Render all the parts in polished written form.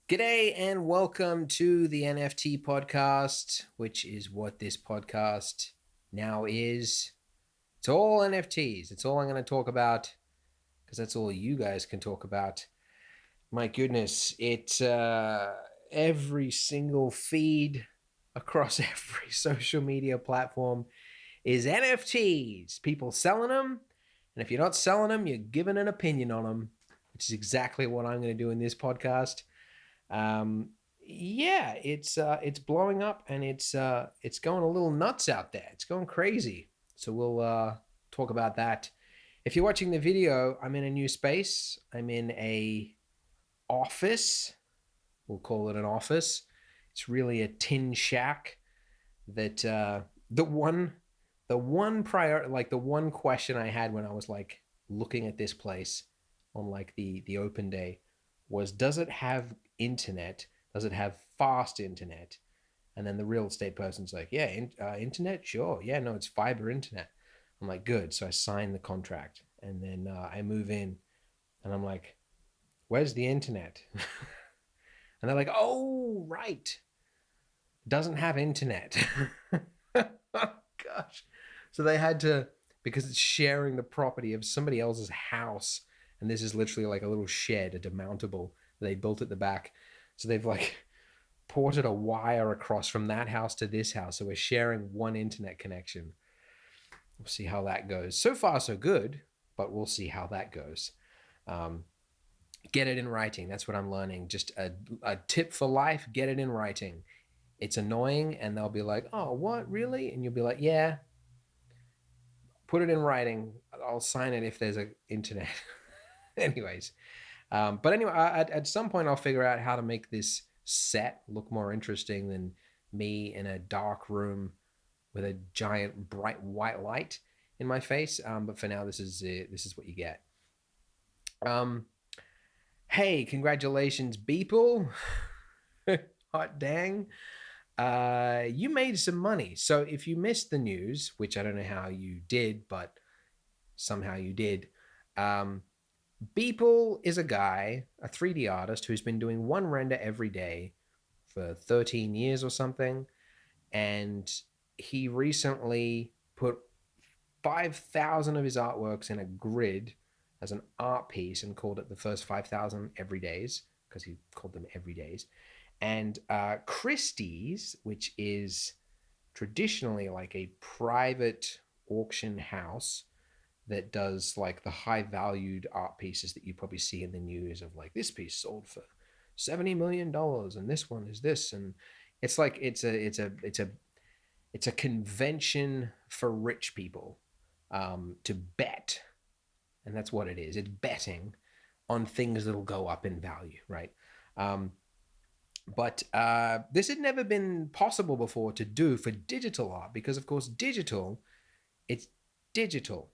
G'day and welcome to the NFT podcast, which is what this podcast now is. It's all NFTs. It's all I'm going to talk about because that's all you guys can talk about. My goodness, it's every single feed across every social media platform is NFTs. People selling them, and if you're not selling them, you're giving an opinion on them, which is exactly what I'm going to do in this podcast. Yeah, it's blowing up and it's going a little nuts out there. It's going crazy. So we'll talk about that. If you're watching the video, I'm in a new space. I'm in a office. We'll call it an office. It's really a tin shack. That the one question I had when I was like looking at this place on like the open day was, does it have internet? Does it have fast internet? And then the real estate person's like, yeah, internet, sure, yeah, no, it's fiber internet. I'm like, good. So I sign the contract, and then I move in, and I'm like, where's the internet? And they're like, oh, right, doesn't have internet. Oh, gosh. So they had to, because it's sharing the property of somebody else's house, and this is literally like a little shed, a demountable that they built at the back. So they've like ported a wire across from that house to this house. So we're sharing one internet connection. We'll see how that goes. So far, so good, but we'll see how that goes. Um, get it in writing. That's what I'm learning. Just a tip for life: get it in writing. It's annoying, and they'll be like, "Oh, what, really?" And you'll be like, "Yeah, put it in writing. I'll sign it if there's a internet." Anyways, but anyway, at some point I'll figure out how to make this set look more interesting than me in a dark room with a giant bright white light in my face. But for now, this is it. This is what you get. Um, hey, congratulations, Beeple! Hot dang! You made some money. So if you missed the news, which I don't know how you did, but somehow you did, Beeple is a guy, a 3D artist who's been doing one render every day for 13 years or something. And he recently put 5,000 of his artworks in a grid as an art piece and called it the first 5,000 every days, because he called them every days. And Christie's, which is traditionally like a private auction house that does like the high valued art pieces that you probably see in the news of like, this piece sold for $70 million and this one is this, and it's like it's a convention for rich people, to bet, and that's what it is. It's betting on things that'll go up in value, right? But this had never been possible before to do for digital art because, of course, it's digital.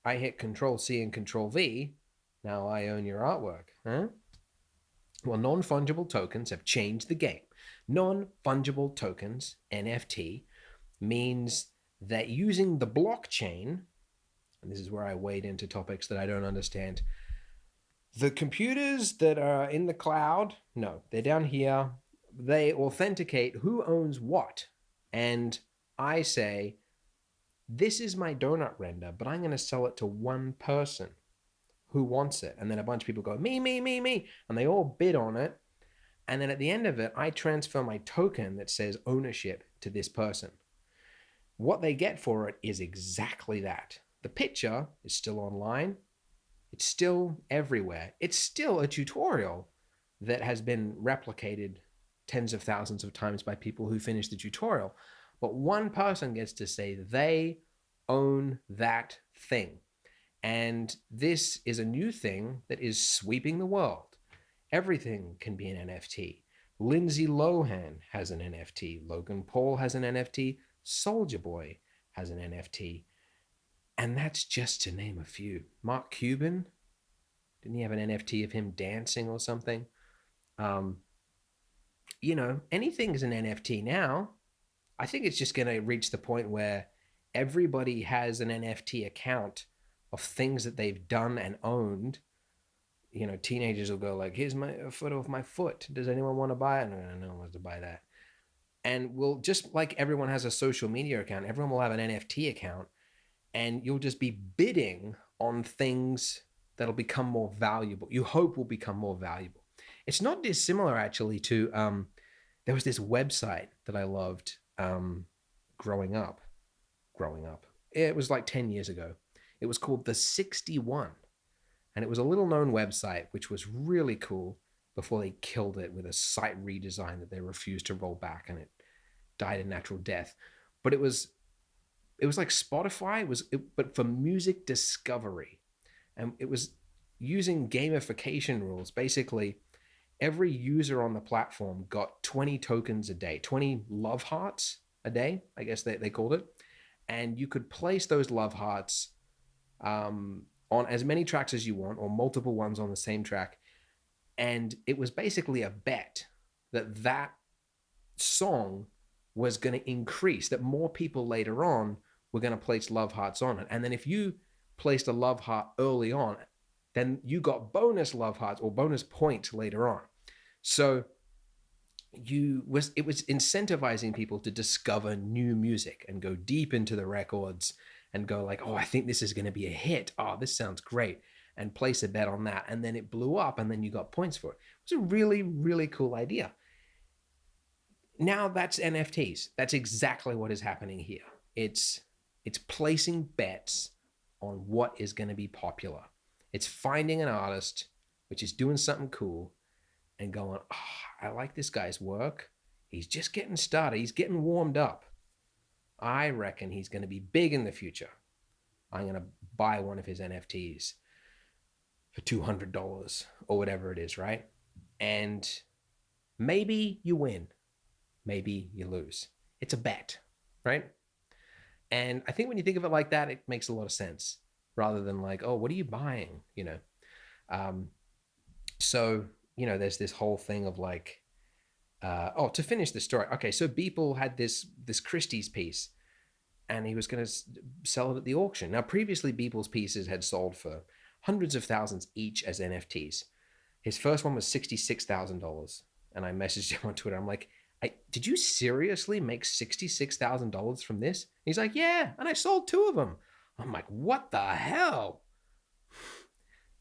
I hit Control C and Control V. Now I own your artwork. Huh? Well, non fungible tokens have changed the game. Non fungible tokens, NFT, means that using the blockchain, and this is where I wade into topics that I don't understand, the computers that are in the cloud, no, they're down here. They authenticate who owns what. And I say, this is my donut render, but I'm going to sell it to one person who wants it. And then a bunch of people go, me, me, me, me. And they all bid on it. And then at the end of it, I transfer my token that says ownership to this person. What they get for it is exactly that. The picture is still online. It's still everywhere. It's still a tutorial that has been replicated tens of thousands of times by people who finish the tutorial. But one person gets to say they own that thing. And this is a new thing that is sweeping the world. Everything can be an NFT. Lindsay Lohan has an NFT. Logan Paul has an NFT. Soldier Boy has an NFT. And that's just to name a few. Mark Cuban, didn't he have an NFT of him dancing or something? Um, anything is an NFT now. I think it's just going to reach the point where everybody has an NFT account of things that they've done and owned, teenagers will go like, here's a photo of my foot. Does anyone want to buy it? No, no one wants to buy that. And we'll, just like everyone has a social media account, everyone will have an NFT account, and you'll just be bidding on things that'll become more valuable. You hope will become more valuable. It's not dissimilar actually to there was this website that I loved growing up. It was like 10 years ago. It was called The 61. And it was a little known website, which was really cool before they killed it with a site redesign that they refused to roll back, and it died a natural death. But it was like Spotify, but for music discovery. And it was using gamification rules. Basically, every user on the platform got 20 tokens a day, 20 love hearts a day, I guess they called it. And you could place those love hearts on as many tracks as you want, or multiple ones on the same track. And it was basically a bet that song was going to increase, that more people later on were going to place love hearts on it. And then if you placed a love heart early on, then you got bonus love hearts or bonus points later on. So it was incentivizing people to discover new music and go deep into the records and go like, oh, I think this is going to be a hit. Oh, this sounds great. And place a bet on that. And then it blew up, and then you got points for it. It was a really, really cool idea. Now that's NFTs. That's exactly what is happening here. It's placing bets on what is going to be popular. It's finding an artist which is doing something cool and going, oh, I like this guy's work. He's just getting started. He's getting warmed up. I reckon he's going to be big in the future. I'm going to buy one of his NFTs for $200 or whatever it is, right? And maybe you win. Maybe you lose. It's a bet, right? And I think when you think of it like that, it makes a lot of sense, rather than like, oh, what are you buying? So, there's this whole thing of like, to finish the story. Okay, so Beeple had this Christie's piece, and he was going to sell it at the auction. Now, previously, Beeple's pieces had sold for hundreds of thousands each as NFTs. His first one was $66,000, and I messaged him on Twitter. I'm like, did you seriously make $66,000 from this? He's like, yeah, and I sold 2 of them. I'm like, what the hell?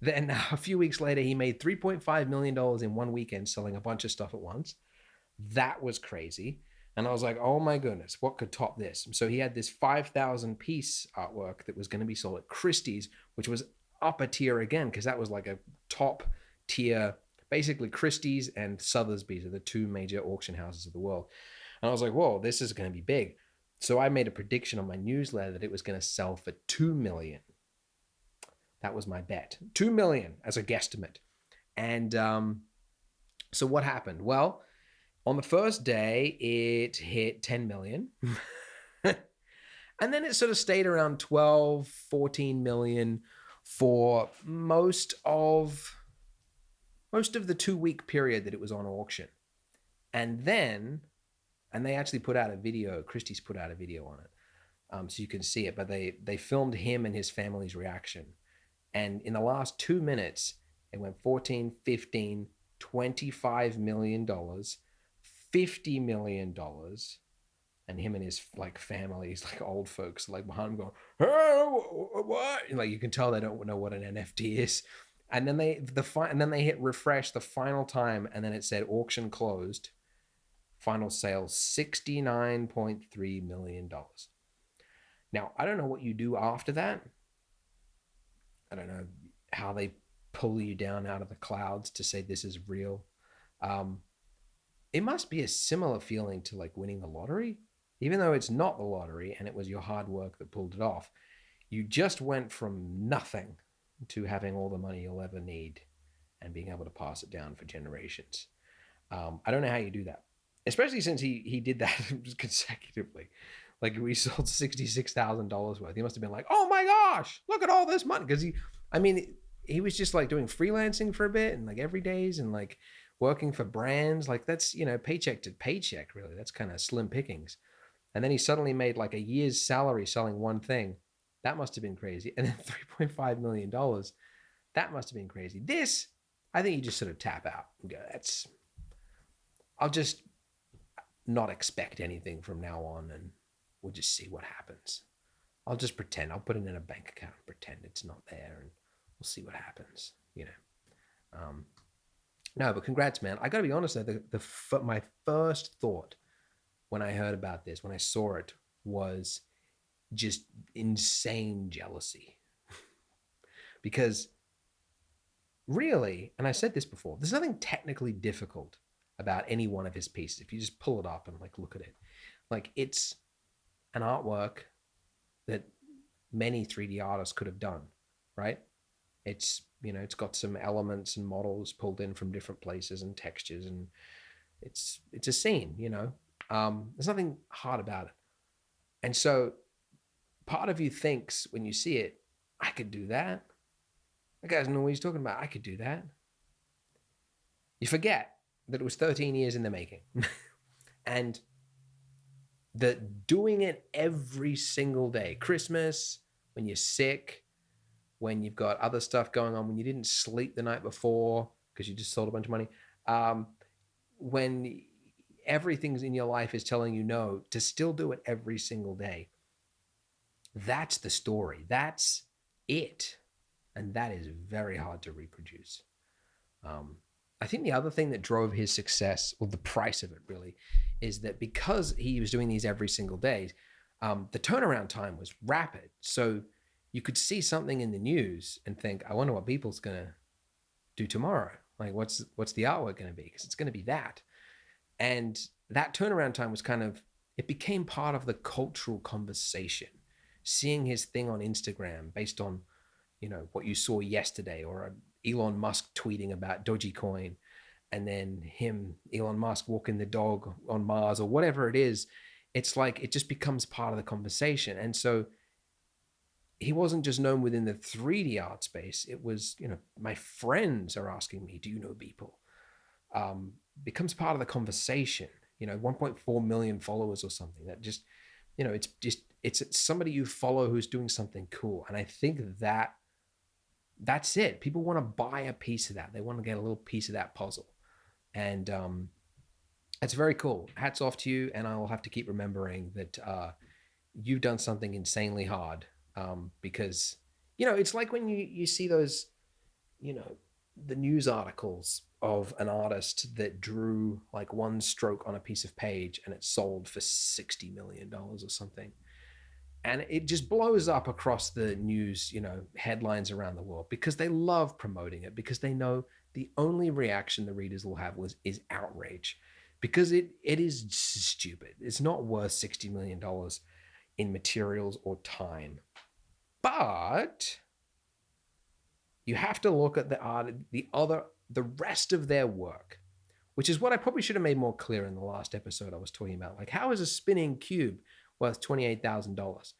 Then a few weeks later, he made $3.5 million in one weekend selling a bunch of stuff at once. That was crazy. And I was like, oh my goodness, what could top this? So he had this 5,000 piece artwork that was going to be sold at Christie's, which was up a tier again, because that was like a top tier. Basically, Christie's and Sotheby's are the 2 major auction houses of the world. And I was like, whoa, this is going to be big. So I made a prediction on my newsletter that it was going to sell for $2 million. That was my bet. $2 million as a guesstimate. And so what happened? Well, on the first day, it hit 10 million. And then it sort of stayed around 12, 14 million for most of the 2-week period that it was on auction. And they actually put out a video, Christie's put out a video on it, so you can see it, but they filmed him and his family's reaction. And in the last 2 minutes, it went 14, 15, $25 million, $50 million. And him and his like families, like old folks, like behind him going, hey, what? Like you can tell they don't know what an NFT is. And then they hit refresh the final time, and then it said auction closed. Final sale $69.3 million. Now, I don't know what you do after that. I don't know how they pull you down out of the clouds to say this is real. It must be a similar feeling to like winning the lottery, even though it's not the lottery and it was your hard work that pulled it off. You just went from nothing to having all the money you'll ever need and being able to pass it down for generations. I don't know how you do that, especially since he did that consecutively. Like we sold $66,000 worth. He must have been like, oh my gosh, look at all this money. Because he was just like doing freelancing for a bit and like every days and like working for brands. Like that's, paycheck to paycheck, really. That's kind of slim pickings. And then he suddenly made like a year's salary selling one thing. That must have been crazy. And then $3.5 million. That must have been crazy. This I think you just sort of tap out and go, I'll just not expect anything from now on, and we'll just see what happens. I'll just pretend. I'll put it in a bank account and pretend it's not there, and we'll see what happens. No, but congrats, man. I got to be honest though. My first thought when I heard about this, when I saw it, was just insane jealousy, because really, and I said this before, there's nothing technically difficult about any one of his pieces. If you just pull it up and like look at it, like it's an artwork that many 3D artists could have done, right? It's, it's got some elements and models pulled in from different places and textures, and it's a scene, there's nothing hard about it. And so part of you thinks when you see it, I could do that. That guy doesn't know what he's talking about. I could do that. You forget that it was 13 years in the making. And that doing it every single day, Christmas, when you're sick, when you've got other stuff going on, when you didn't sleep the night before because you just sold a bunch of money, when everything in your life is telling you no, to still do it every single day. That's the story. That's it. And that is very hard to reproduce. I think the other thing that drove his success, or the price of it really, is that because he was doing these every single day, the turnaround time was rapid. So you could see something in the news and think, I wonder what Beeple's going to do tomorrow. Like, what's the artwork going to be? Because it's going to be that. And that turnaround time was it became part of the cultural conversation. Seeing his thing on Instagram based on, what you saw yesterday, or Elon Musk tweeting about Dogecoin, and then Elon Musk walking the dog on Mars, or whatever it is, it's like it just becomes part of the conversation. And so he wasn't just known within the 3D art space. It was, my friends are asking me, do you know Beeple? Becomes part of the conversation. 1.4 million followers or something. That just, it's somebody you follow who's doing something cool. And I think that's it. People want to buy a piece of that. They want to get a little piece of that puzzle. And it's very cool. Hats off to you. And I will have to keep remembering that you've done something insanely hard, because, it's like when you see those, the news articles of an artist that drew like one stroke on a piece of page and it sold for $60 million or something. And it just blows up across the news, headlines around the world, because they love promoting it, because they know the only reaction the readers will have is outrage, because it is stupid. It's not worth $60 million in materials or time. But you have to look at the rest of their work, which is what I probably should have made more clear in the last episode I was talking about. Like, how is a spinning cube worth $28,000?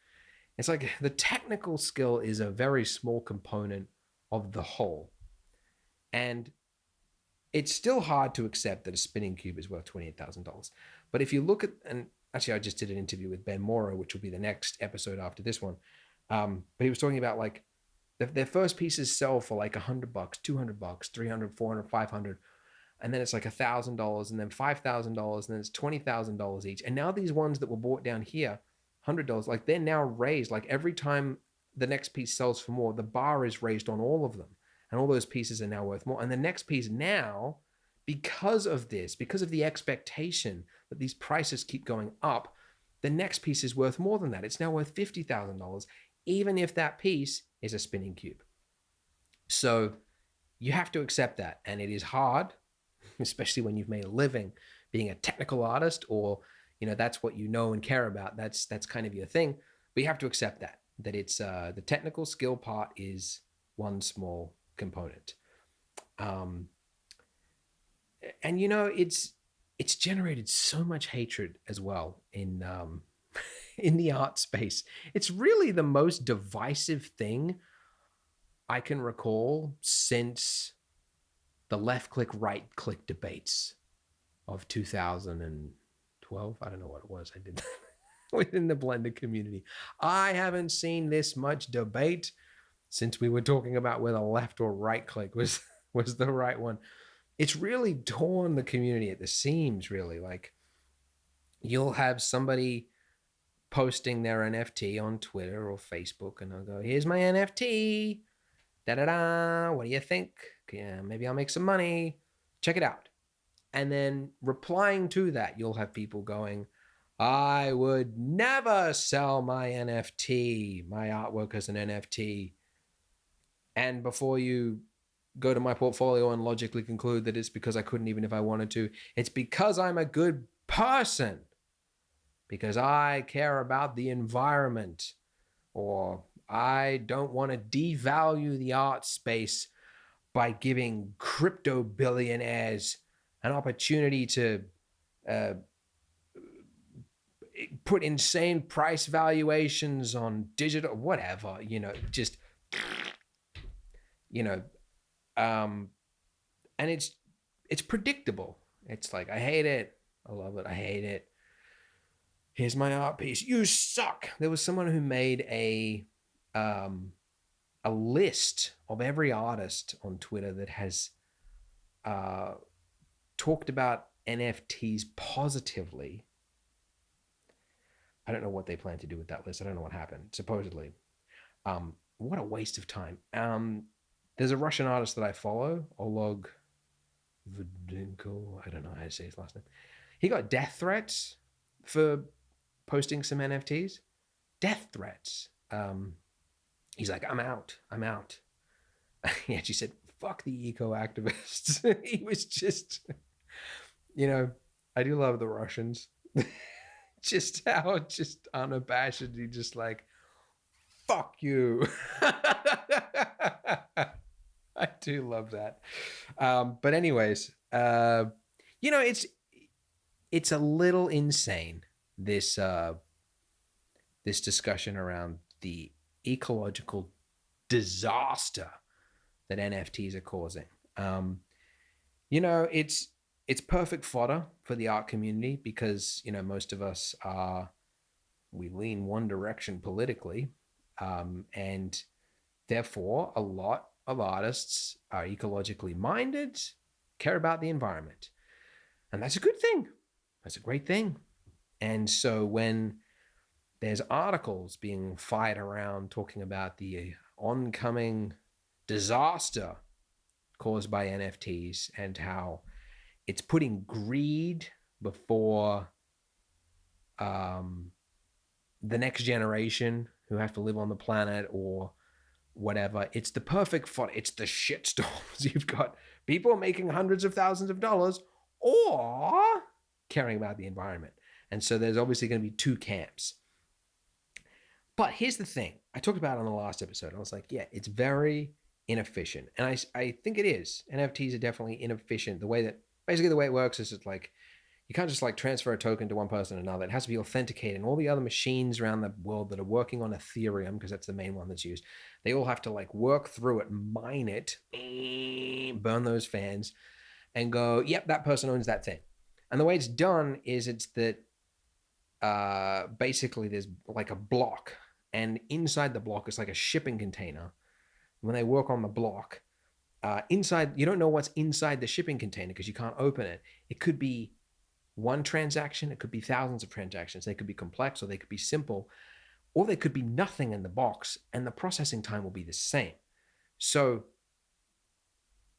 It's like the technical skill is a very small component of the whole. And it's still hard to accept that a spinning cube is worth $28,000. But if you look at, and actually I just did an interview with Ben Morrow, which will be the next episode after this one. But he was talking about like their first pieces sell for like $100, $200, $300, $400, $500. And then it's like $1,000, and then $5,000, and then it's $20,000 each. And now these ones that were bought down here, $100, like they're now raised. Like every time the next piece sells for more, the bar is raised on all of them. And all those pieces are now worth more. And the next piece now, because of this, because of the expectation that these prices keep going up, the next piece is worth more than that. It's now worth $50,000, even if that piece is a spinning cube. So you have to accept that. And it is hard, especially when you've made a living being a technical artist, or that's what you know and care about. That's kind of your thing. But you have to accept that it's the technical skill part is one small component. And it's generated so much hatred as well in the art space. It's really the most divisive thing I can recall since the left click, right click debates of 2012. I don't know what it was. I did that within the Blender community. I haven't seen this much debate since we were talking about whether left or right click was was the right one. It's really torn the community at the seams, really. Like, you'll have somebody posting their NFT on Twitter or Facebook, and they'll go, "Here's my NFT. Da da da. What do you think? Yeah, maybe I'll make some money. Check it out." And then replying to that, you'll have people going, "I would never sell my NFT, my artwork as an NFT." And before you go to my portfolio and logically conclude that it's because I couldn't even if I wanted to, it's because I'm a good person, because I care about the environment, or I don't want to devalue the art space by giving crypto billionaires an opportunity to uh, put insane price valuations on digital, whatever, just, you know, um, and it's predictable. It's like, I hate it, I love it, I hate it. Here's my art piece. You suck. There was someone who made a list of every artist on Twitter that has talked about NFTs positively. I don't know what they plan to do with that list. I don't know what happened, supposedly. What a waste of time. There's a Russian artist that I follow, Oleg Vudenko. I don't know how to say his last name. He got death threats for posting some NFTs. Death threats. He's like, I'm out. He actually said, fuck the eco activists. He was just, I do love the Russians. Just how just unabashedly just like, fuck you. I do love that. But anyways, it's a little insane, this discussion around the ecological disaster that NFTs are causing. It's perfect fodder for the art community because, most of us we lean one direction politically, and therefore a lot of artists are ecologically minded, care about the environment. And that's a good thing. That's a great thing. And so when there's articles being fired around talking about the oncoming disaster caused by NFTs and how it's putting greed before the next generation who have to live on the planet or whatever, it's the perfect fun. It's the shitstorms. You've got people making hundreds of thousands of dollars or caring about the environment. And so there's obviously going to be two camps. But here's the thing. I talked about it on the last episode. I was like, yeah, it's very inefficient. And I think it is. NFTs are definitely inefficient. The way it works is it's like, you can't just like transfer a token to one person to another. It has to be authenticated. And all the other machines around the world that are working on Ethereum, because that's the main one that's used, they all have to like work through it, mine it, burn those fans, and go, yep, that person owns that thing. And the way it's done is it's that basically there's like a block, and inside the block is like a shipping container. When they work on the block, inside, you don't know what's inside the shipping container because you can't open it. It could be one transaction, it could be thousands of transactions. They could be complex or they could be simple, or they could be nothing in the box, and the processing time will be the same. So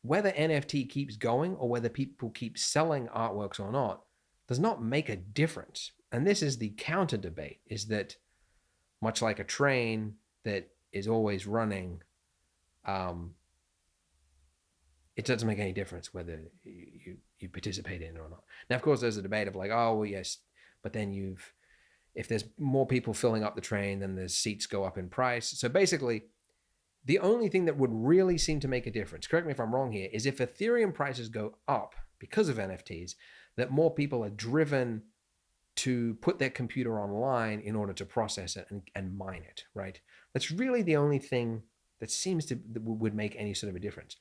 whether NFT keeps going or whether people keep selling artworks or not does not make a difference. And this is the counter debate, is that much like a train that is always running, it doesn't make any difference whether you participate in it or not. Now, of course, there's a debate of like, oh, well, yes, but then if there's more people filling up the train, then the seats go up in price. So basically, the only thing that would really seem to make a difference, correct me if I'm wrong here, is if Ethereum prices go up because of NFTs, that more people are driven to put their computer online in order to process it and mine it, right? That's really the only thing that would make any sort of a difference.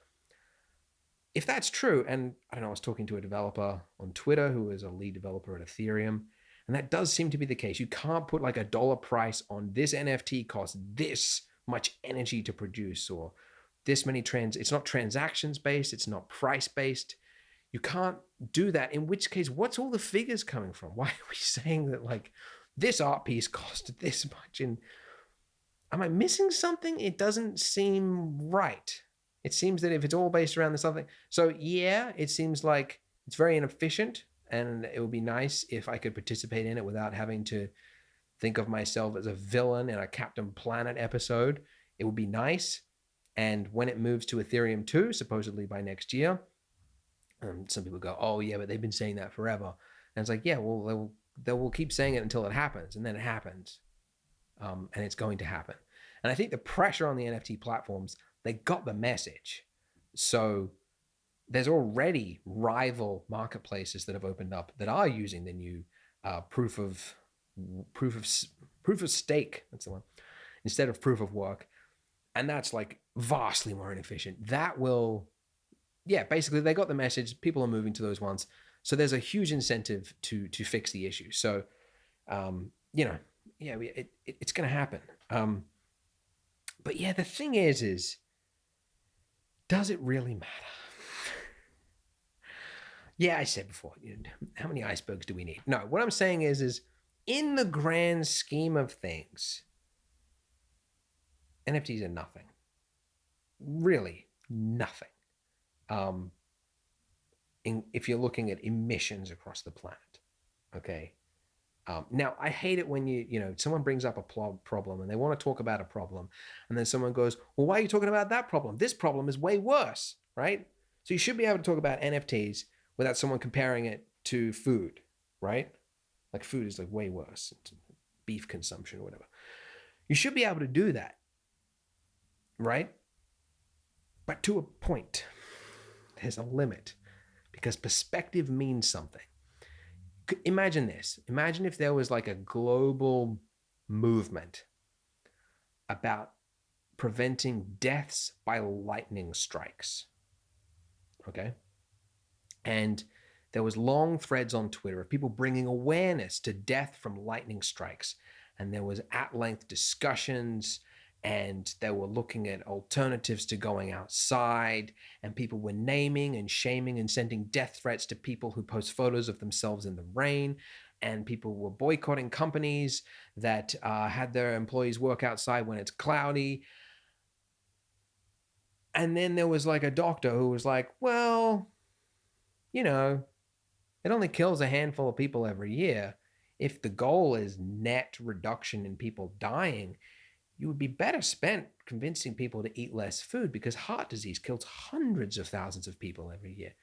If that's true, and I don't know, I was talking to a developer on Twitter who is a lead developer at Ethereum, and that does seem to be the case. You can't put like a dollar price on this NFT costs this much energy to produce, or this many it's not transactions based, it's not price based. You can't do that. In which case, what's all the figures coming from? Why are we saying that like this art piece cost this much? And am I missing something? It doesn't seem right. It seems that if it's all based around the something, so yeah, it seems like it's very inefficient, and it would be nice if I could participate in it without having to think of myself as a villain in a Captain Planet episode. It would be nice. And when it moves to Ethereum 2, supposedly by next year, some people go, oh yeah, but they've been saying that forever. And it's like, yeah, well, they will keep saying it until it happens, and then it happens. And it's going to happen. And I think the pressure on the NFT platforms, they got the message. So there's already rival marketplaces that have opened up that are using the new proof of stake. That's the one, instead of proof of work. And that's like vastly more inefficient. That will, yeah, basically they got the message. People are moving to those ones. So there's a huge incentive to fix the issue. So, yeah, it's going to happen. But yeah, the thing is, does it really matter? Yeah, I said before, how many icebergs do we need? No, what I'm saying is in the grand scheme of things, NFTs are nothing. Really, nothing. If you're looking at emissions across the planet, okay? Now, I hate it when someone brings up a problem and they want to talk about a problem, and then someone goes, well, why are you talking about that problem? This problem is way worse, right? So you should be able to talk about NFTs without someone comparing it to food, right? Like food is like way worse, beef consumption or whatever. You should be able to do that, right? But to a point, there's a limit, because perspective means something. Imagine this. Imagine if there was like a global movement about preventing deaths by lightning strikes, okay? And there was long threads on Twitter of people bringing awareness to death from lightning strikes. And there was at-length discussions, and they were looking at alternatives to going outside, and people were naming and shaming and sending death threats to people who post photos of themselves in the rain, and people were boycotting companies that had their employees work outside when it's cloudy. And then there was like a doctor who was like, well, it only kills a handful of people every year. If the goal is net reduction in people dying, you would be better spent convincing people to eat less food, because heart disease kills hundreds of thousands of people every year.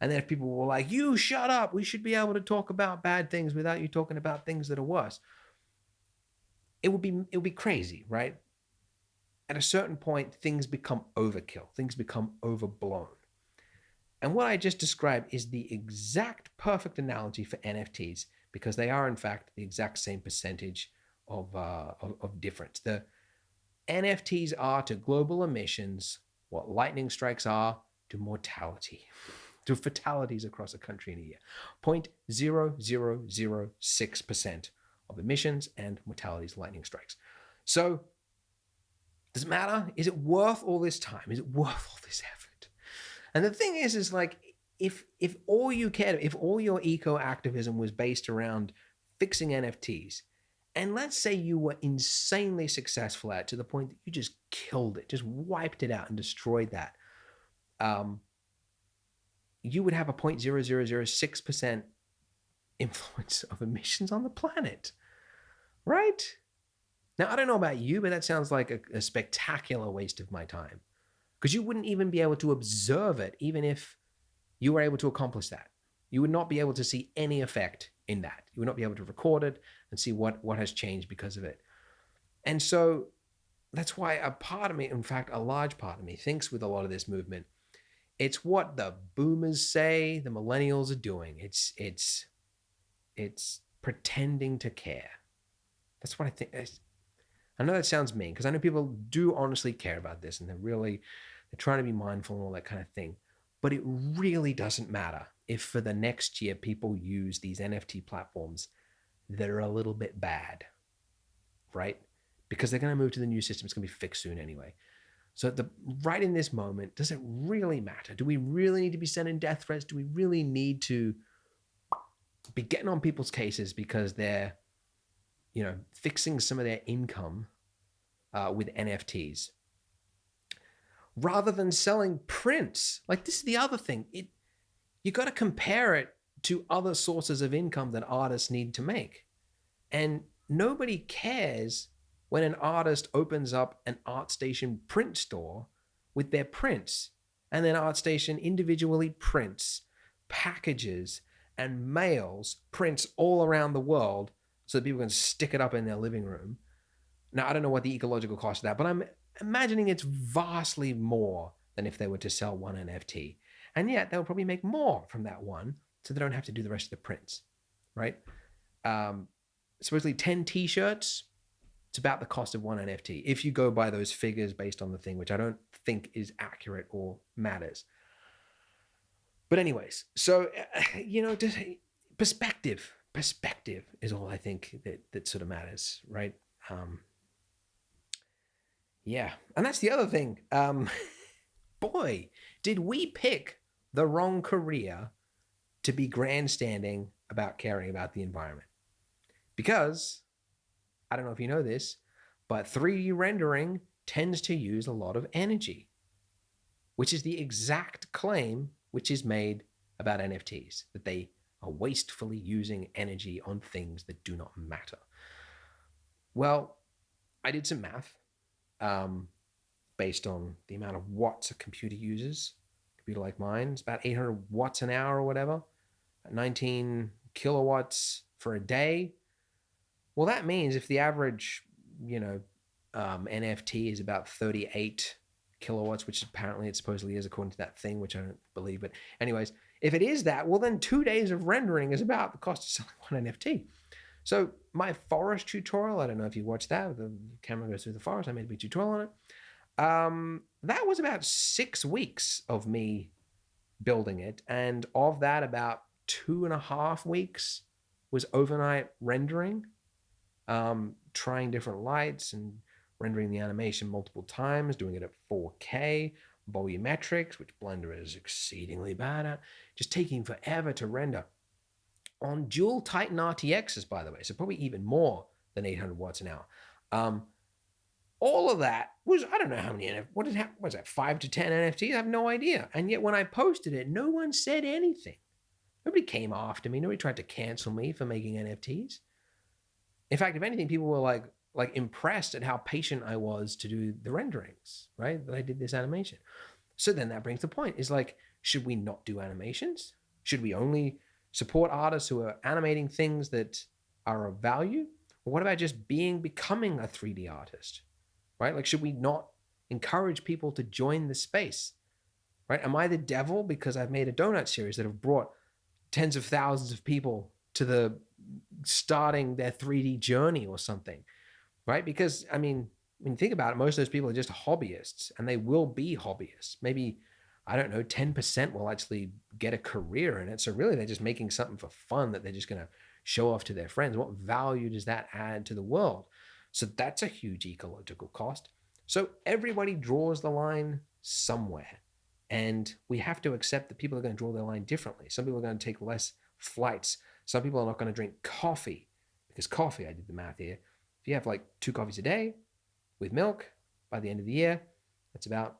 And then if people were like, you shut up, we should be able to talk about bad things without you talking about things that are worse, it would be crazy, right? At a certain point, things become overkill. Things become overblown. And what I just described is the exact perfect analogy for NFTs, because they are, in fact, the exact same percentage of difference. The NFTs are to global emissions what lightning strikes are to mortality, to fatalities across a country in a year. 0.0006% of emissions and mortalities, lightning strikes. So does it matter? Is it worth all this time? Is it worth all this effort? And the thing is like, if all you cared, if all your eco-activism was based around fixing NFTs, and let's say you were insanely successful at it to the point that you just killed it, just wiped it out and destroyed that, you would have a 0.0006% influence of emissions on the planet, right? Now, I don't know about you, but that sounds like a spectacular waste of my time, because you wouldn't even be able to observe it, even if you were able to accomplish that. You would not be able to see any effect in that. You would not be able to record it and see what has changed because of it. And so that's why a part of me, in fact, a large part of me, thinks with a lot of this movement, it's what the boomers say the millennials are doing. It's pretending to care. That's what I think. I know that sounds mean, because I know people do honestly care about this, and they're trying to be mindful and all that kind of thing. But it really doesn't matter if for the next year people use these NFT platforms that are a little bit bad, right? Because they're going to move to the new system. It's going to be fixed soon anyway. So right in this moment, does it really matter? Do we really need to be sending death threats? Do we really need to be getting on people's cases because they're, fixing some of their income with NFTs rather than selling prints? Like, this is the other thing. You got to compare it to other sources of income that artists need to make. And nobody cares when an artist opens up an ArtStation print store with their prints, and then ArtStation individually prints, packages, and mails prints all around the world so that people can stick it up in their living room. Now, I don't know what the ecological cost of that, but I'm imagining it's vastly more than if they were to sell one NFT. And yet they'll probably make more from that one, so they don't have to do the rest of the prints, right? Supposedly 10 t-shirts, it's about the cost of one NFT, if you go by those figures based on the thing, which I don't think is accurate or matters. But anyways, so, just perspective is all I think that sort of matters, right? Yeah. And that's the other thing. Boy, did we pick the wrong career to be grandstanding about caring about the environment. Because, I don't know if you know this, but 3D rendering tends to use a lot of energy, which is the exact claim which is made about NFTs, that they are wastefully using energy on things that do not matter. Well, I did some math based on the amount of watts a computer uses. A computer like mine, it's about 800 watts an hour or whatever, 19 kilowatts for a day. Well, that means if the average, NFT is about 38 kilowatts, which apparently it supposedly is according to that thing, which I don't believe. But anyways, if it is that, well, then 2 days of rendering is about the cost of selling one NFT. So my forest tutorial, I don't know if you watched that, the camera goes through the forest, I made a big tutorial on it. That was about 6 weeks of me building it. And of that, about 2.5 weeks was overnight rendering, trying different lights and rendering the animation multiple times, doing it at 4K, volumetrics, which Blender is exceedingly bad at, just taking forever to render. On dual Titan RTXs, by the way, so probably even more than 800 watts an hour. All of that was, I don't know how many, what was that, 5 to 10 NFTs? I have no idea. And yet when I posted it, no one said anything. Nobody came after me. Nobody tried to cancel me for making NFTs. In fact, if anything, people were like impressed at how patient I was to do the renderings, right? That I did this animation. So then that brings the point, is like, should we not do animations? Should we only support artists who are animating things that are of value? Or what about just becoming a 3D artist, right? Like, should we not encourage people to join the space, right? Am I the devil because I've made a donut series that have brought tens of thousands of people to the starting their 3D journey or something, right? Because, I mean, when you think about it, most of those people are just hobbyists, and they will be hobbyists. Maybe, I don't know, 10% will actually get a career in it. So really, they're just making something for fun that they're just going to show off to their friends. What value does that add to the world? So that's a huge ecological cost. So everybody draws the line somewhere. And we have to accept that people are going to draw their line differently. Some people are going to take less flights. Some people are not going to drink coffee, because coffee, I did the math here, if you have like 2 coffees a day with milk, by the end of the year, that's about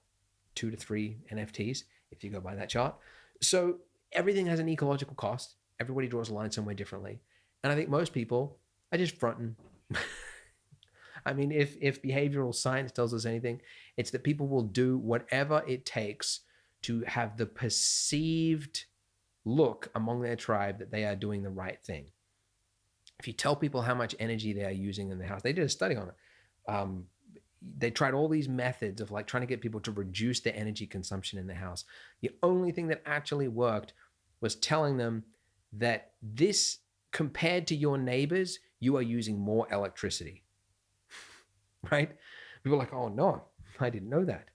2 to 3 NFTs, if you go by that chart. So everything has an ecological cost. Everybody draws a line somewhere differently. And I think most people are just fronting. I mean, if behavioral science tells us anything, it's that people will do whatever it takes to have the perceived look among their tribe that they are doing the right thing. If you tell people how much energy they are using in the house, they did a study on it. They tried all these methods of like trying to get people to reduce their energy consumption in the house. The only thing that actually worked was telling them that this, compared to your neighbors, you are using more electricity, right? People are like, oh no, I didn't know that.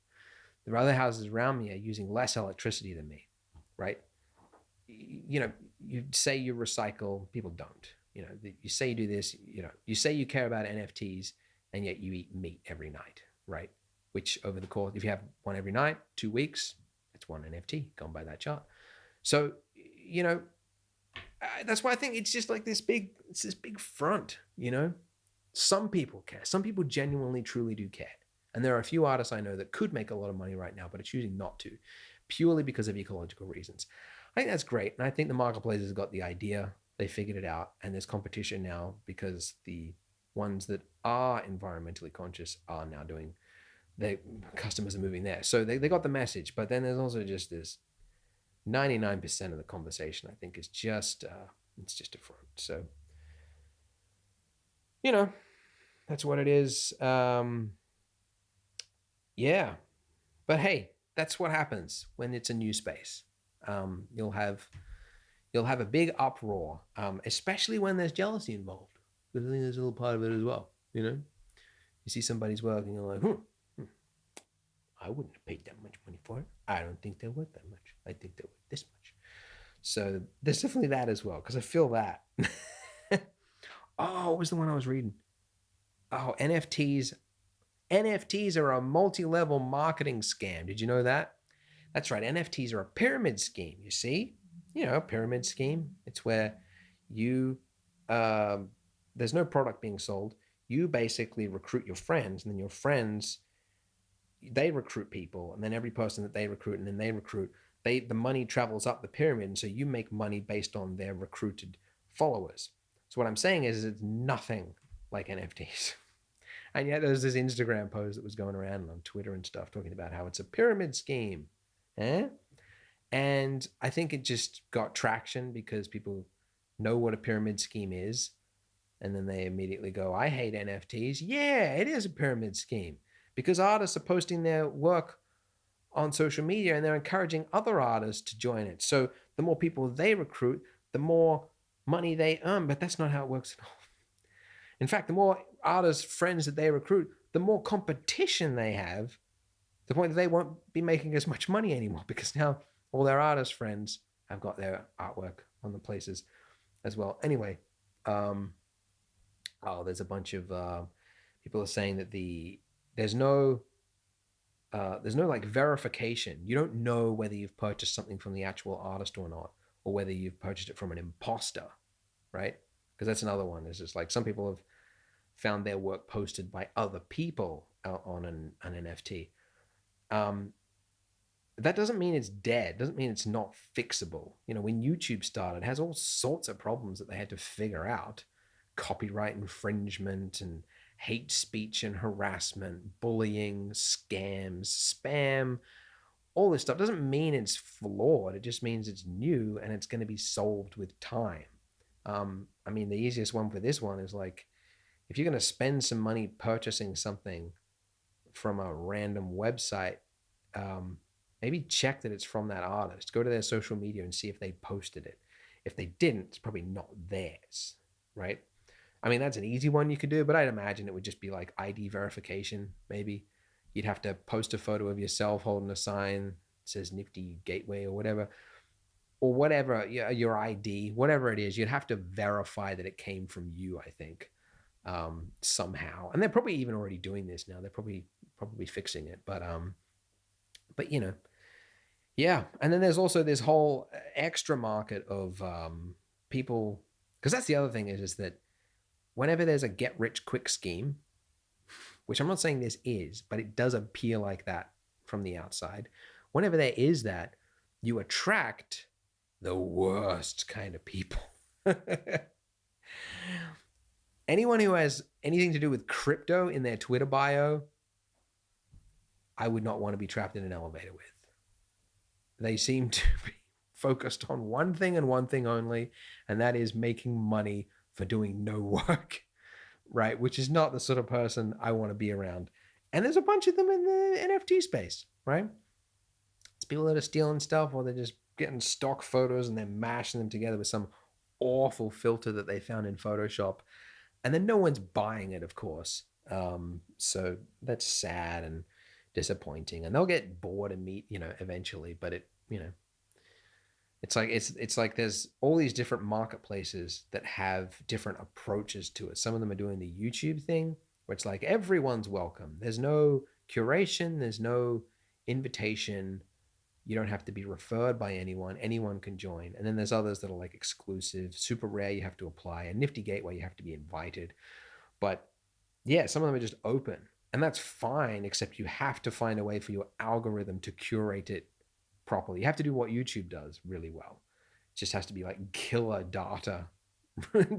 The other houses around me are using less electricity than me, right? You say you recycle, people don't. You say you do this, you say you care about NFTs, and yet you eat meat every night, right? which over the course, if you have one every night, 2 weeks, it's one NFT. Go and buy that chart. So, you know, that's why I think it's just like it's this big front, you know? Some people care. Some people genuinely, truly do care. And there are a few artists I know that could make a lot of money right now, but are choosing not to, purely because of ecological reasons. I think that's great. And I think the marketplaces have got the idea. They figured it out. And there's competition now because the ones that are environmentally conscious are now doing, their customers are moving there. So they got the message. But then there's also just this 99% of the conversation, I think, is just, it's just a front. So, you know, that's what it is. Yeah. But hey, that's what happens when it's a new space. You'll have a big uproar, especially when there's jealousy involved. Because I think there's a little part of it as well. You know, you see somebody's work and you're like, I wouldn't have paid that much money for it. I don't think they're worth that much. I think they're worth this much. So there's definitely that as well, because I feel that. Oh, what was the one I was reading? Oh, NFTs. NFTs are a multi-level marketing scam. Did you know that? That's right. NFTs are a pyramid scheme. You see, a pyramid scheme. It's where you, there's no product being sold. You basically recruit your friends, and then your friends, they recruit people, and then every person that they recruit, and then they recruit, the money travels up the pyramid, and so you make money based on their recruited followers. So what I'm saying is it's nothing like NFTs. And yet there's this Instagram post that was going around on Twitter and stuff talking about how it's a pyramid scheme. And I think it just got traction because people know what a pyramid scheme is. And then they immediately go, I hate NFTs. Yeah, it is a pyramid scheme because artists are posting their work on social media and they're encouraging other artists to join it. So the more people they recruit, the more money they earn. But that's not how it works at all. In fact, the more artists, friends that they recruit, the more competition they have, to the point that they won't be making as much money anymore because now all their artist friends have got their artwork on the places as well. Anyway, there's a bunch of people are saying that there's no like verification. You don't know whether you've purchased something from the actual artist or not, or whether you've purchased it from an imposter, right? Because that's another one. It's just like some people have found their work posted by other people on an NFT. That doesn't mean it's dead. Doesn't mean it's not fixable. When YouTube started, it has all sorts of problems that they had to figure out. Copyright infringement and hate speech and harassment, bullying, scams, spam, all this stuff. Doesn't mean it's flawed. It just means it's new and it's going to be solved with time. I mean, the easiest one for this one is like, if you're going to spend some money purchasing something from a random website, maybe check that it's from that artist. Go to their social media and see if they posted it. If they didn't, it's probably not theirs, right? I mean, that's an easy one you could do, but I'd imagine it would just be like ID verification, maybe. You'd have to post a photo of yourself holding a sign that says Nifty Gateway or whatever, your ID, whatever it is. You'd have to verify that it came from you, I think, somehow. And they're probably even already doing this now. They're probably fixing it, but yeah. And then there's also this whole extra market of people, because that's the other thing is that whenever there's a get rich quick scheme, which I'm not saying this is, but it does appear like that from the outside. Whenever there is that, you attract the worst kind of people. Anyone who has anything to do with crypto in their Twitter bio, I would not want to be trapped in an elevator with. They seem to be focused on one thing and one thing only, and that is making money for doing no work, right? Which is not the sort of person I want to be around. And there's a bunch of them in the NFT space, right? It's people that are stealing stuff, or they're just getting stock photos and they're mashing them together with some awful filter that they found in Photoshop. And then no one's buying it, of course. So that's sad and disappointing. And they'll get bored and meet, eventually. But it's like there's all these different marketplaces that have different approaches to it. Some of them are doing the YouTube thing, where it's like everyone's welcome. There's no curation. There's no invitation. You don't have to be referred by anyone. Anyone can join. And then there's others that are like exclusive, super rare. You have to apply. A Nifty Gateway, you have to be invited. But yeah, some of them are just open. And that's fine, except you have to find a way for your algorithm to curate it properly. You have to do what YouTube does really well. It just has to be like killer data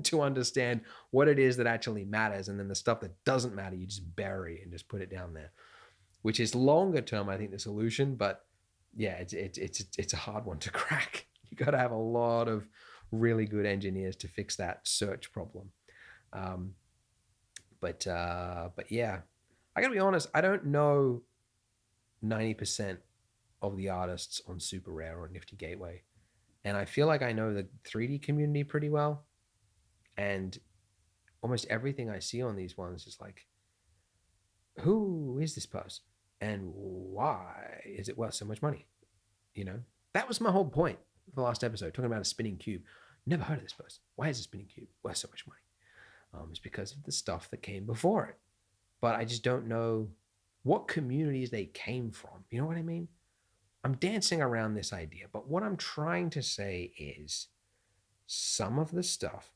to understand what it is that actually matters. And then the stuff that doesn't matter, you just bury and just put it down there, which is longer term, I think, the solution. But yeah, it's a hard one to crack. You got to have a lot of really good engineers to fix that search problem. But yeah, I gotta be honest. I don't know 90% of the artists on Super Rare or Nifty Gateway, and I feel like I know the 3D community pretty well. And almost everything I see on these ones is like, who is this person, and why is it worth so much money? You know, that was my whole point for the last episode, talking about a spinning cube. Never heard of this person. Why is a spinning cube worth so much money? It's because of the stuff that came before it. But I just don't know what communities they came from. You know what I mean? I'm dancing around this idea, but what I'm trying to say is some of the stuff,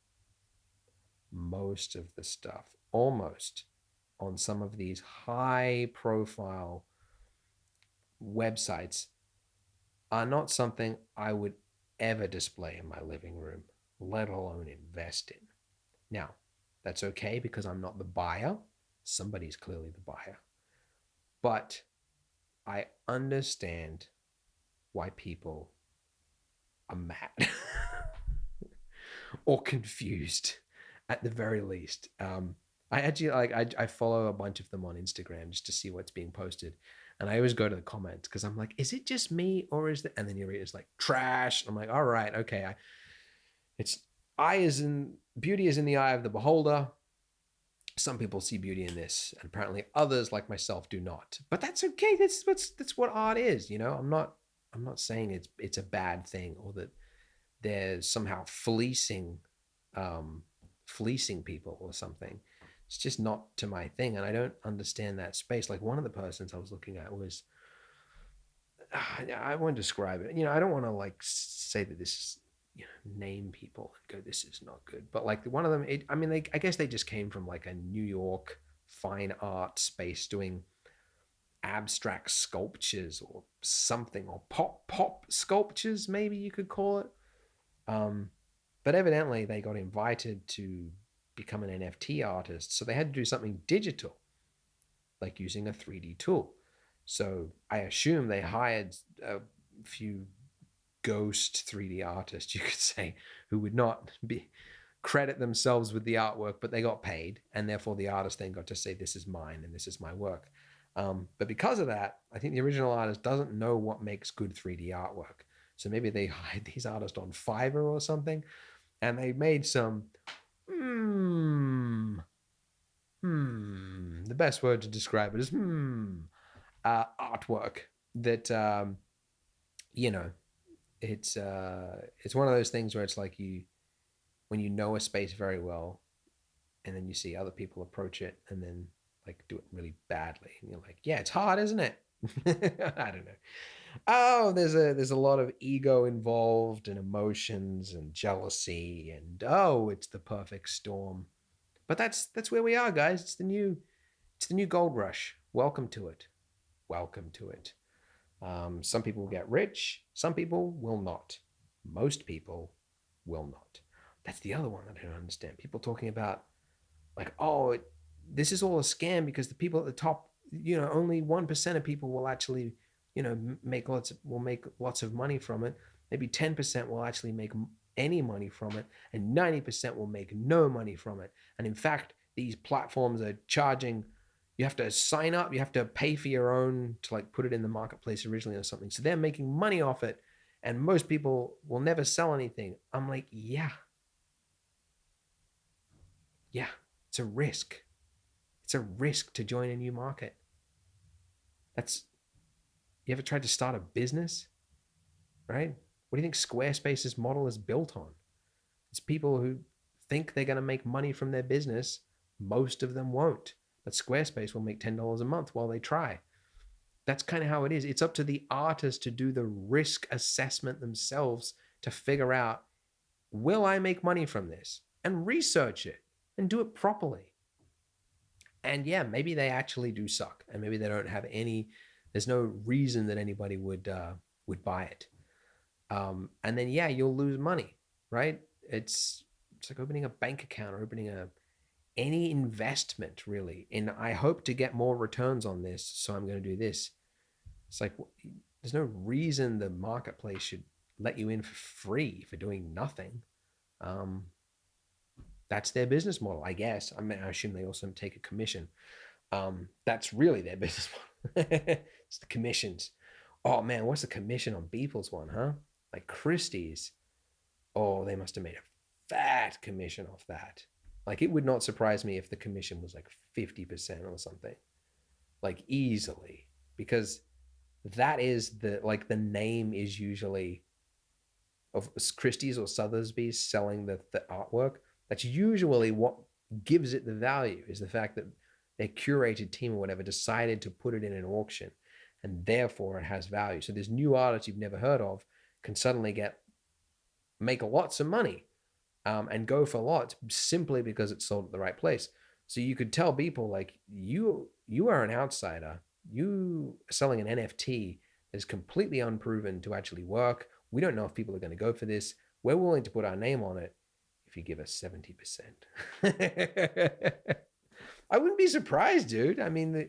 most of the stuff, almost, on some of these high profile websites are not something I would ever display in my living room, let alone invest in. Now, that's okay because I'm not the buyer. Somebody's clearly the buyer. But I understand why people are mad or confused at the very least. I actually I follow a bunch of them on Instagram just to see what's being posted. And I always go to the comments because I'm like, is it just me or is it? And then you read it's like trash. I'm like, all right, okay. It's beauty is in the eye of the beholder. Some people see beauty in this, and apparently others, like myself, do not. But that's okay. That's what art is. You know, I'm not saying it's a bad thing or that they're somehow fleecing people or something. It's just not to my thing, and I don't understand that space. Like one of the persons I was looking at was, I won't describe it. You know, I don't want to like say that this is, you know, name people and go, this is not good. But like one of them, I guess they just came from like a New York fine art space doing abstract sculptures or something, or pop sculptures, maybe you could call it. But evidently they got invited to become an NFT artist, so they had to do something digital, like using a 3D tool. So I assume they hired a few ghost 3D artists, you could say, who would not credit themselves with the artwork, but they got paid, and therefore the artist then got to say, this is mine and this is my work. But because of that, I think the original artist doesn't know what makes good 3D artwork. So maybe they hired these artists on Fiverr or something, and they made some the best word to describe it is artwork that you know, it's one of those things where it's like when you know a space very well, and then you see other people approach it and then like do it really badly, and you're like, yeah, it's hard, isn't it? I don't know. Oh, there's a lot of ego involved and emotions and jealousy, and oh, it's the perfect storm. But that's where we are, guys. It's the new gold rush. Welcome to it. Welcome to it. Some people will get rich. Some people will not. Most people will not. That's the other one that I don't understand. People talking about like, oh, this is all a scam because the people at the top, you know, only 1% of people will actually, you know, make lots of money from it. Maybe 10% will actually make any money from it, and 90% will make no money from it. And in fact, these platforms are charging. You have to sign up. You have to pay for your own to like put it in the marketplace originally or something. So they're making money off it, and most people will never sell anything. I'm like, yeah, it's a risk. It's a risk to join a new market. You ever tried to start a business, right? What do you think Squarespace's model is built on? It's people who think they're going to make money from their business. Most of them won't. But Squarespace will make $10 a month while they try. That's kind of how it is. It's up to the artist to do the risk assessment themselves to figure out, will I make money from this? And research it and do it properly. And yeah, maybe they actually do suck, and maybe they don't have any. There's no reason that anybody would buy it. And then yeah, you'll lose money, right? It's like opening a bank account or opening a any investment really. And I hope to get more returns on this, so I'm going to do this. It's like there's no reason the marketplace should let you in for free for doing nothing. Um, that's their business model, I guess. I mean, I assume they also take a commission. That's really their business model. It's the commissions. Oh man, what's the commission on Beeple's one, huh? Like Christie's. Oh, they must have made a fat commission off that. Like it would not surprise me if the commission was like 50% or something. Like easily. Because that is the name is usually of Christie's or Sotheby's selling the artwork. That's usually what gives it the value, is the fact that their curated team or whatever decided to put it in an auction, and therefore it has value. So this new artist you've never heard of can suddenly make lots of money, and go for lots simply because it's sold at the right place. So you could tell people like, you are an outsider. You are selling an NFT that is completely unproven to actually work. We don't know if people are going to go for this. We're willing to put our name on it if you give us 70%. I wouldn't be surprised, dude. I mean,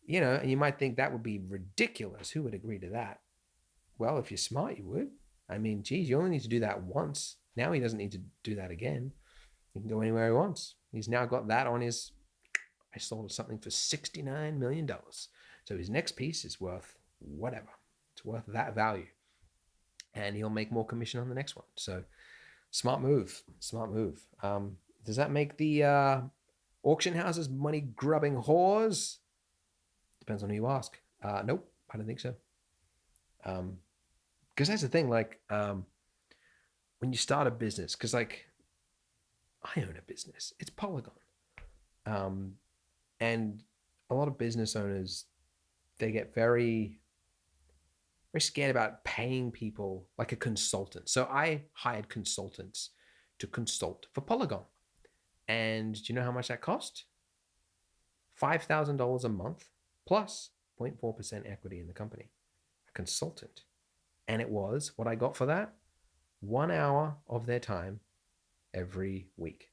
and you might think that would be ridiculous. Who would agree to that? Well, if you're smart, you would. I mean, geez, you only need to do that once. Now he doesn't need to do that again. He can go anywhere he wants. He's now got that on his, I sold something for $69 million. So his next piece is worth whatever. It's worth that value. And he'll make more commission on the next one. So smart move. Smart move. Does that make the auction houses money grubbing whores? Depends on who you ask. Nope, I don't think so. Because that's the thing, like, when you start a business, because like I own a business, it's Polygon. And a lot of business owners, they get very, very scared about paying people like a consultant. So I hired consultants to consult for Polygon. And do you know how much that cost? $5,000 a month plus 0.4% equity in the company. A consultant. And it was, what I got for that? 1 hour of their time every week.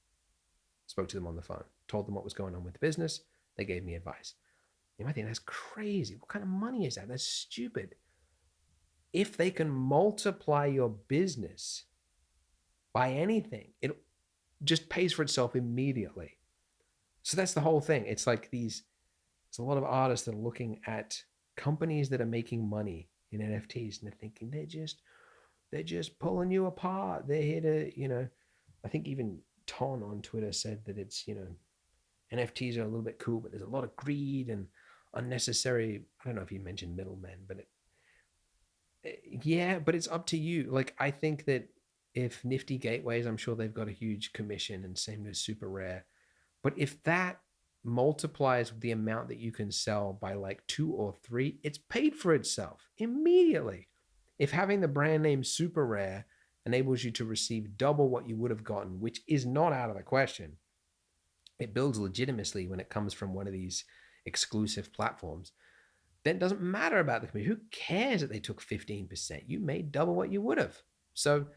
Spoke to them on the phone, told them what was going on with the business. They gave me advice. You might think that's crazy. What kind of money is that? That's stupid. If they can multiply your business by anything, it just pays for itself immediately. So that's the whole thing. It's like there's a lot of artists that are looking at companies that are making money in NFTs, and they're thinking they're just pulling you apart. They're here to, I think even Ton on Twitter said that it's, NFTs are a little bit cool, but there's a lot of greed and unnecessary. I don't know if he mentioned middlemen, but yeah, but it's up to you. Like, I think that if Nifty Gateways, I'm sure they've got a huge commission, and same as Super Rare. But if that multiplies the amount that you can sell by like 2 or 3, it's paid for itself immediately. If having the brand name Super Rare enables you to receive double what you would have gotten, which is not out of the question, it builds legitimacy when it comes from one of these exclusive platforms. Then it doesn't matter about the community. Who cares that they took 15%? You made double what you would have. So,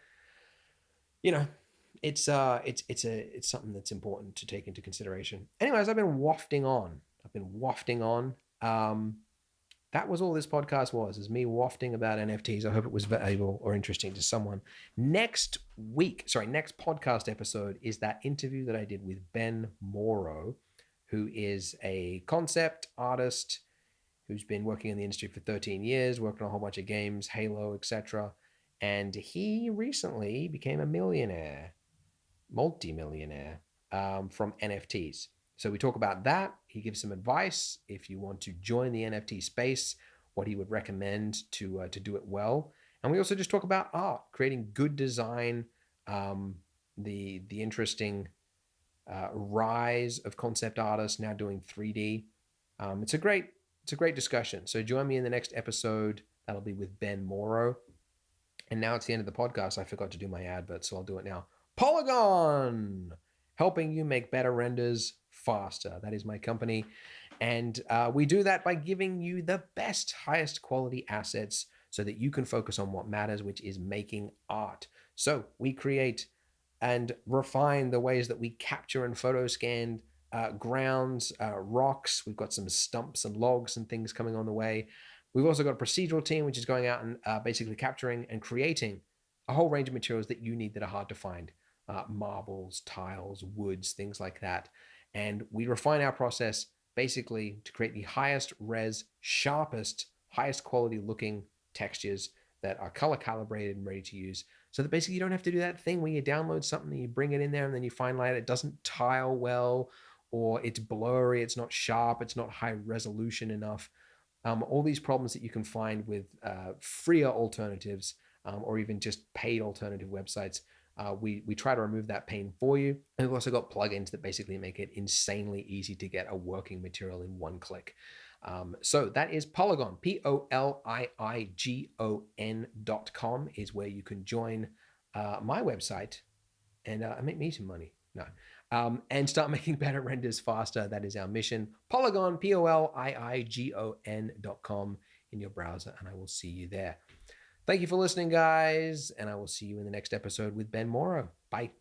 it's something that's important to take into consideration. Anyways, I've been wafting on. That was all this podcast was, is me wafting about NFTs. I hope it was valuable or interesting to someone. Next podcast episode is that interview that I did with Ben Morrow, who is a concept artist who's been working in the industry for 13 years, working on a whole bunch of games, Halo, etc. And he recently became a multi-millionaire from NFTs. So we talk about that. He gives some advice if you want to join the NFT space, what he would recommend to do it well. And we also just talk about art, creating good design, the interesting rise of concept artists now doing 3D. It's a great It's a great discussion. So join me in the next episode. That'll be with Ben Morrow. And now it's the end of the podcast. I forgot to do my advert, so I'll do it now. Polygon, helping you make better renders faster. That is my company. And we do that by giving you the best, highest quality assets so that you can focus on what matters, which is making art. So we create and refine the ways that we capture and photo scan grounds, rocks. We've got some stumps and logs and things coming on the way. We've also got a procedural team, which is going out and basically capturing and creating a whole range of materials that you need that are hard to find. Marbles, tiles, woods, things like that. And we refine our process basically to create the highest res, sharpest, highest quality looking textures that are color calibrated and ready to use. So that basically you don't have to do that thing where you download something, you bring it in there, and then you find later it doesn't tile well, or it's blurry, it's not sharp, it's not high resolution enough. All these problems that you can find with freer alternatives or even just paid alternative websites. We try to remove that pain for you. And we've also got plugins that basically make it insanely easy to get a working material in one click. So that is Polygon, POLIIGON.com is where you can join my website and make me some money. No. And start making better renders faster. That is our mission. Polygon, POLIIGON.com in your browser, and I will see you there. Thank you for listening, guys, and I will see you in the next episode with Ben Morrow. Bye.